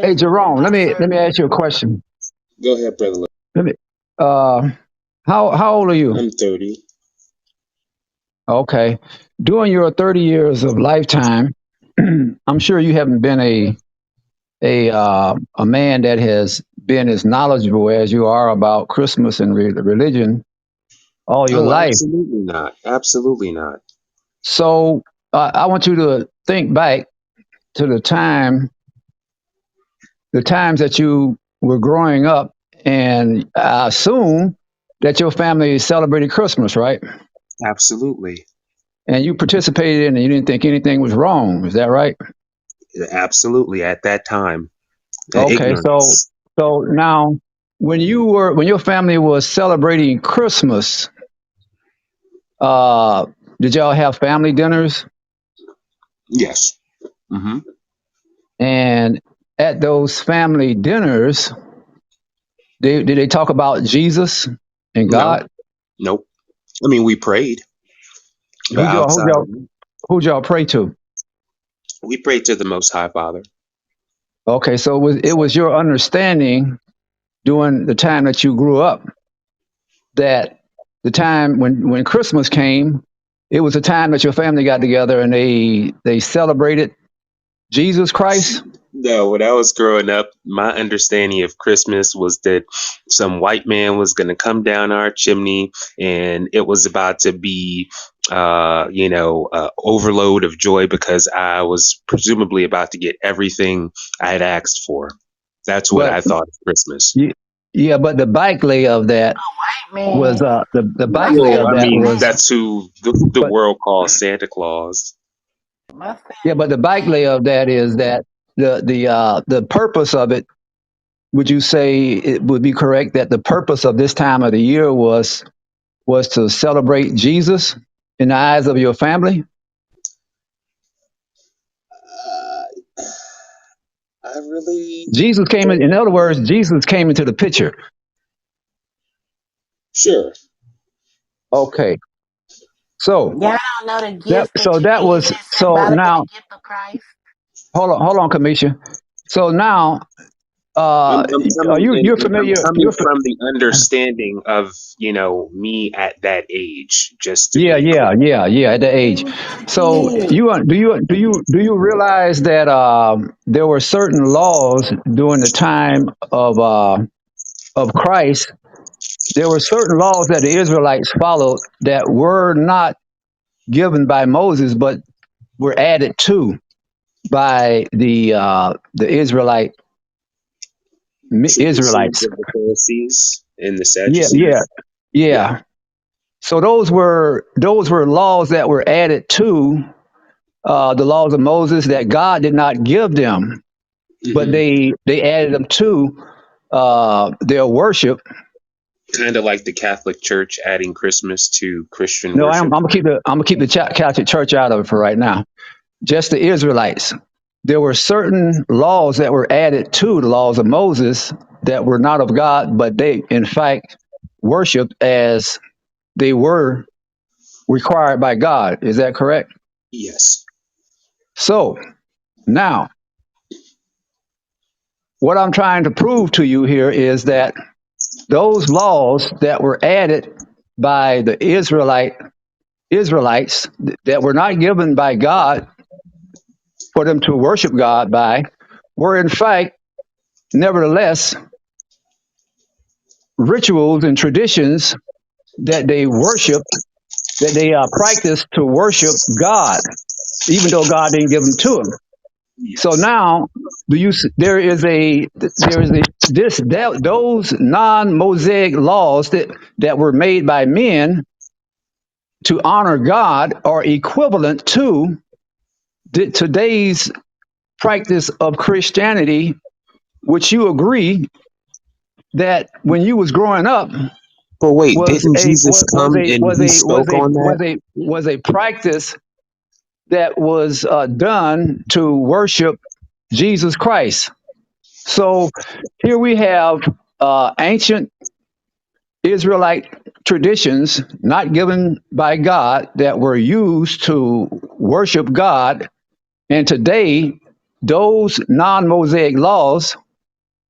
Hey, Jerome, let me ask you a question. Go ahead, brother. Let me. Uh, how old are you? I'm 30. Okay, during your 30 years of lifetime, I'm sure you haven't been a man that has been as knowledgeable as you are about Christmas and religion all your Oh, life. absolutely not. Absolutely not. So I want you to think back to the times that you were growing up, and I assume that your family celebrated Christmas, right? Absolutely. And you participated in it and you didn't think anything was wrong. Is that right? Absolutely. At that time, Okay, so ignorance. so now when your family was celebrating Christmas, uh did y'all have family dinners? Yes. Hmm. And at those family dinners, did they talk about Jesus and No. God? Nope. I mean, we prayed, but Who y'all who outside of y'all that, who y'all pray to? we prayed to the Most High Father. Okay, so it was your understanding during the time that you grew up that the time when Christmas came, it was a time that your family got together and they celebrated Jesus Christ. No, when I was growing up, my understanding of Christmas was that some white man was going to come down our chimney and it was about to be, overload of joy because I was presumably about to get everything I had asked for. That's what But I thought of Christmas. y- yeah, but the bike lay of that was the bike lay Well, of I that mean, was that's who the but world calls Santa Claus. yeah, but the bike lay of that is that the purpose of it. Would you say it would be correct that the purpose of this time of the year was to celebrate Jesus in the eyes of your family? Uh, I really Jesus came in other words, Jesus came into the picture. sure. Okay. So that was so now hold on, Kamisha. So now I'm are coming you're and I'm familiar coming from the understanding of me at that age, just to yeah, be yeah, clear. yeah, yeah, at the age. So do you realize that there were certain laws during the time of Christ. There were certain laws that the Israelites followed that were not given by Moses, but were added to by the Traditions Israelites. of the Pharisees and the Yeah, yeah, Sadducees. Yeah. yeah. So those were laws that were added to the laws of Moses that God did not give them, but Hmm. they added them to their worship. Kind of like the Catholic Church adding Christmas to Christian No, I'm worship. gonna keep the Catholic Church out of it for right now. Just the Israelites. There were certain laws that were added to the laws of Moses that were not of God, but they in fact worshiped as they were required by God. Is that correct? Yes. So now, what I'm trying to prove to you here is that those laws that were added by the Israelites that were not given by God for them to worship God by were in fact nevertheless rituals and traditions that they worship, that they practice to worship God, even though God didn't give them to them. So Yes. now, there is a this that those non-Mosaic laws that were made by men to honor God are equivalent to today's practice of Christianity, which you agree that when you was growing up But wait, was didn't a Jesus come and he spoke on that? was a practice that was done to worship Jesus Christ. So here we have ancient Israelite traditions not given by God that were used to worship God. And today those non-Mosaic laws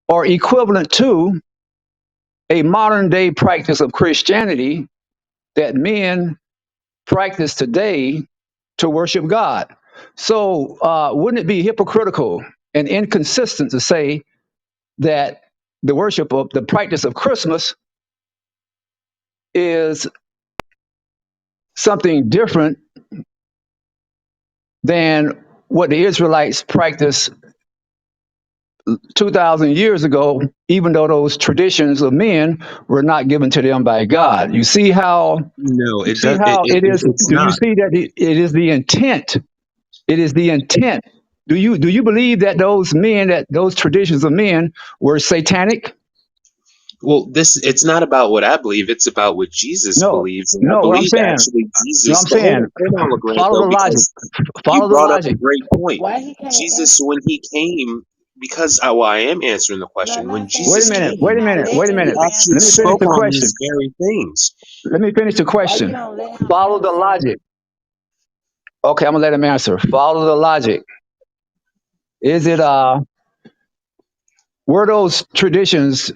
are equivalent to a modern day practice of Christianity that men practice today to worship God. So, wouldn't it be hypocritical and inconsistent to say that the worship of the practice of Christmas is something different than what the Israelites practiced 2,000 years ago, even though those traditions of men were not given to them by God? You see how No, you it see does. how it is. It's Do you not. see that it is the intent? It is the intent. Do you believe that those men, that those traditions of men were satanic? Well, this it's not about what I believe. It's about what Jesus No, believes, and I no. What I'm believe saying, actually what I'm Jesus. But saying, hold on, Lagrant, follow though, the logic. because you Follow the brought up a logic. great point. Why he can't Jesus, answer? when he came, because well, I am answering the No, I'm question. When not saying Wait a Jesus you minute. ain't. You're Wait a came, not minute. Wait a letting he minute. him actually Let me answer the finish spoke the on question. these question. very things. Let me finish the Why you question. don't let him Follow the answer? logic. Okay, I'm gonna let him answer. Follow the logic. Is it were those traditions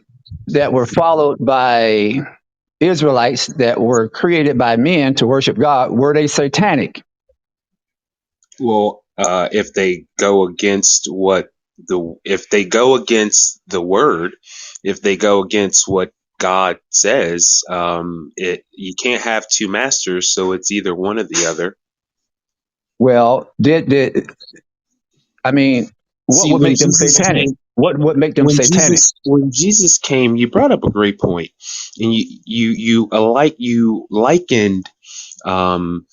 that were followed by Israelites that were created by men to worship God, were they satanic? Well, if they go against if they go against the word, if they go against what God says, it you can't have two masters, so it's either one or the other. Well, did I mean, what See, would make them satanic? What would make them satanic? When Jesus came, you brought up a great point, and you likened um,